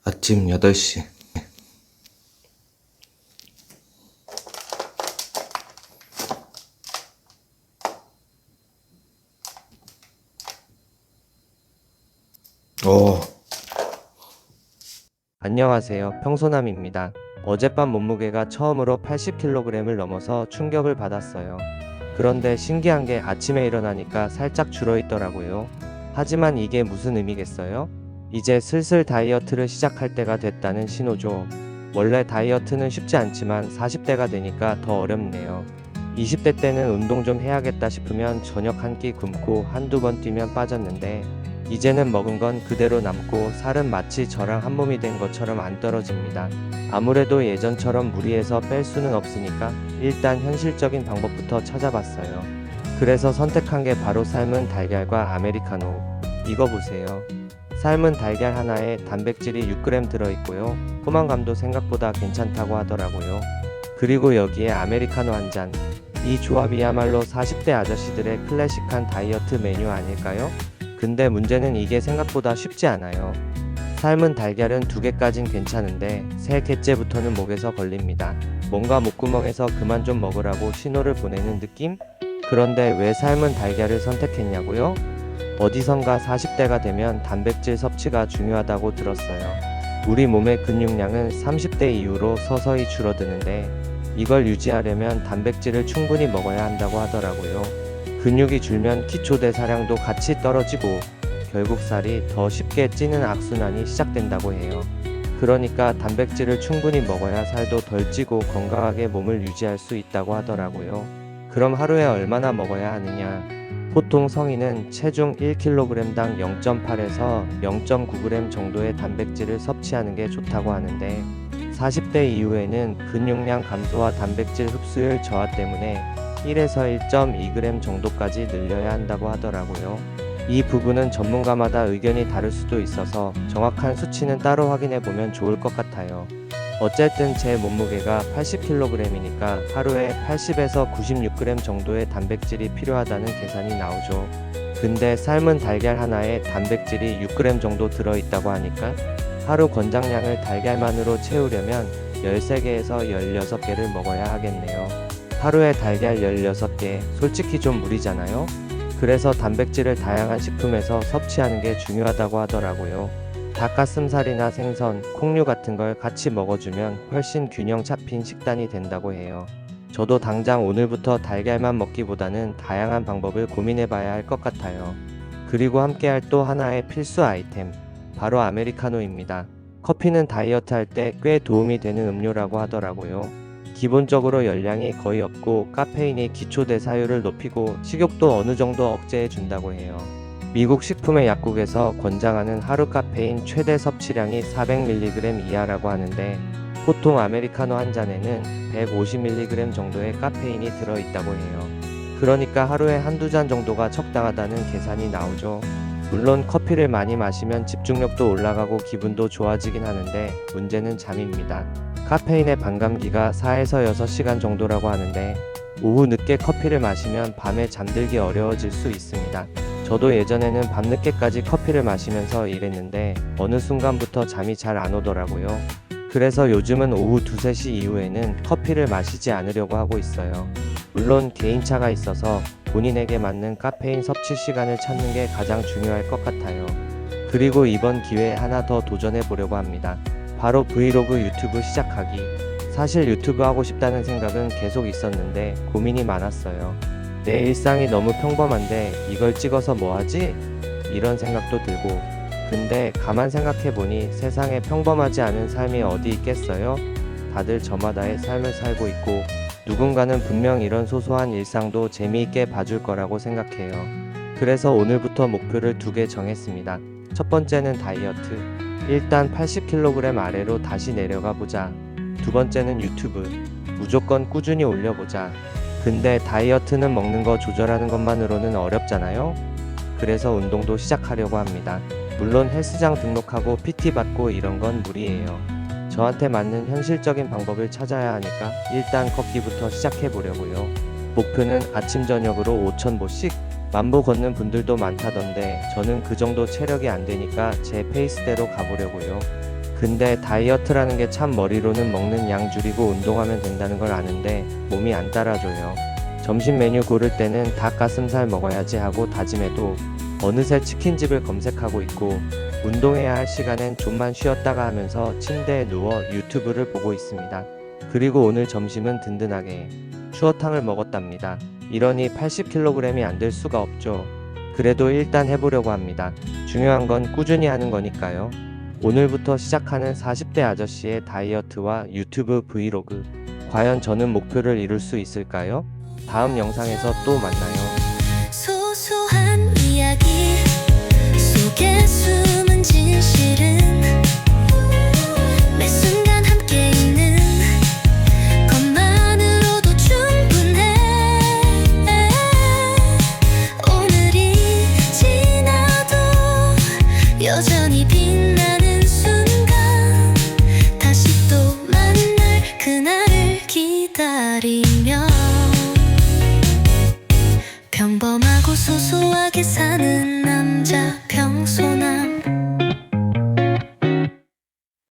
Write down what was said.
아침 8시. 오, 안녕하세요. 평소남입니다. 어젯밤 몸무게가 처음으로 80kg을 넘어서 충격을 받았어요. 그런데 신기한 게 아침에 일어나니까 살짝 줄어있더라고요. 하지만 이게 무슨 의미겠어요? 이제 슬슬 다이어트를 시작할 때가 됐다는 신호죠. 원래 다이어트는 쉽지 않지만 40대가 되니까 더 어렵네요. 20대 때는 운동 좀 해야겠다 싶으면 저녁 한 끼 굶고 한두 번 뛰면 빠졌는데 이제는 먹은 건 그대로 남고 살은 마치 저랑 한 몸이 된 것처럼 안 떨어집니다. 아무래도 예전처럼 무리해서 뺄 수는 없으니까 일단 현실적인 방법부터 찾아봤어요. 그래서 선택한 게 바로 삶은 달걀과 아메리카노. 이거 보세요. 삶은 달걀 하나에 단백질이 6g 들어있고요. 포만감도 생각보다 괜찮다고 하더라고요. 그리고 여기에 아메리카노 한 잔. 이 조합이야말로 40대 아저씨들의 클래식한 다이어트 메뉴 아닐까요? 근데 문제는 이게 생각보다 쉽지 않아요. 삶은 달걀은 2개까진 괜찮은데 3개째부터는 목에서 걸립니다. 뭔가 목구멍에서 그만 좀 먹으라고 신호를 보내는 느낌? 그런데 왜 삶은 달걀을 선택했냐고요? 어디선가 40대가 되면 단백질 섭취가 중요하다고 들었어요. 우리 몸의 근육량은 30대 이후로 서서히 줄어드는데 이걸 유지하려면 단백질을 충분히 먹어야 한다고 하더라고요. 근육이 줄면 기초대사량도 같이 떨어지고 결국 살이 더 쉽게 찌는 악순환이 시작된다고 해요. 그러니까 단백질을 충분히 먹어야 살도 덜 찌고 건강하게 몸을 유지할 수 있다고 하더라고요. 그럼 하루에 얼마나 먹어야 하느냐? 보통 성인은 체중 1kg당 0.8에서 0.9g 정도의 단백질을 섭취하는 게 좋다고 하는데 40대 이후에는 근육량 감소와 단백질 흡수율 저하 때문에 1에서 1.2g 정도까지 늘려야 한다고 하더라고요. 이 부분은 전문가마다 의견이 다를 수도 있어서 정확한 수치는 따로 확인해 보면 좋을 것 같아요. 어쨌든 제 몸무게가 80kg이니까 하루에 80에서 96g 정도의 단백질이 필요하다는 계산이 나오죠. 근데 삶은 달걀 하나에 단백질이 6g 정도 들어있다고 하니까 하루 권장량을 달걀만으로 채우려면 13개에서 16개를 먹어야 하겠네요. 하루에 달걀 16개, 솔직히 좀 무리잖아요? 그래서 단백질을 다양한 식품에서 섭취하는 게 중요하다고 하더라고요. 닭가슴살이나 생선, 콩류 같은 걸 같이 먹어주면 훨씬 균형 잡힌 식단이 된다고 해요. 저도 당장 오늘부터 달걀만 먹기보다는 다양한 방법을 고민해봐야 할 것 같아요. 그리고 함께할 또 하나의 필수 아이템, 바로 아메리카노입니다. 커피는 다이어트 할 때 꽤 도움이 되는 음료라고 하더라고요. 기본적으로 열량이 거의 없고 카페인이 기초대사율을 높이고 식욕도 어느 정도 억제해 준다고 해요. 미국 식품의 약국에서 권장하는 하루 카페인 최대 섭취량이 400mg 이하라고 하는데 보통 아메리카노 한 잔에는 150mg 정도의 카페인이 들어있다고 해요. 그러니까 하루에 한두 잔 정도가 적당하다는 계산이 나오죠. 물론 커피를 많이 마시면 집중력도 올라가고 기분도 좋아지긴 하는데 문제는 잠입니다. 카페인의 반감기가 4에서 6시간 정도라고 하는데 오후 늦게 커피를 마시면 밤에 잠들기 어려워질 수 있습니다. 저도 예전에는 밤늦게까지 커피를 마시면서 일했는데 어느 순간부터 잠이 잘 안 오더라고요. 그래서 요즘은 오후 2, 3시 이후에는 커피를 마시지 않으려고 하고 있어요. 물론 개인차가 있어서 본인에게 맞는 카페인 섭취 시간을 찾는 게 가장 중요할 것 같아요. 그리고 이번 기회에 하나 더 도전해 보려고 합니다. 바로 브이로그 유튜브 시작하기. 사실 유튜브 하고 싶다는 생각은 계속 있었는데 고민이 많았어요. 내 일상이 너무 평범한데 이걸 찍어서 뭐하지? 이런 생각도 들고 근데 가만 생각해보니 세상에 평범하지 않은 삶이 어디 있겠어요? 다들 저마다의 삶을 살고 있고 누군가는 분명 이런 소소한 일상도 재미있게 봐줄 거라고 생각해요. 그래서 오늘부터 목표를 2개 정했습니다. 첫 번째는 다이어트. 일단 80kg 아래로 다시 내려가 보자. 두 번째는 유튜브. 무조건 꾸준히 올려보자. 근데 다이어트는 먹는 거 조절하는 것만으로는 어렵잖아요? 그래서 운동도 시작하려고 합니다. 물론 헬스장 등록하고 PT 받고 이런 건 무리예요. 저한테 맞는 현실적인 방법을 찾아야 하니까 일단 걷기부터 시작해 보려고요. 목표는 아침 저녁으로 5,000보씩 만보 걷는 분들도 많다던데 저는 그 정도 체력이 안 되니까 제 페이스대로 가보려고요. 근데 다이어트라는 게 참 머리로는 먹는 양 줄이고 운동하면 된다는 걸 아는데 몸이 안 따라줘요. 점심 메뉴 고를 때는 닭가슴살 먹어야지 하고 다짐해도 어느새 치킨집을 검색하고 있고, 운동해야 할 시간엔 좀만 쉬었다가 하면서 침대에 누워 유튜브를 보고 있습니다. 그리고 오늘 점심은 든든하게 추어탕을 먹었답니다. 이러니 80kg이 안 될 수가 없죠. 그래도 일단 해보려고 합니다. 중요한 건 꾸준히 하는 거니까요. 오늘부터 시작하는 40대 아저씨의 다이어트와 유튜브 브이로그. 과연 저는 목표를 이룰 수 있을까요? 다음 영상에서 또 만나요. 소소한 이야기 속에 숨은 진실은 매 순간 함께 있는 것만으로도 충분해. 오늘이 지나도 여전히 빛나는 순간, 다시 또 만날 그날을 기다리며 평범하고 소소하게 사는 남자.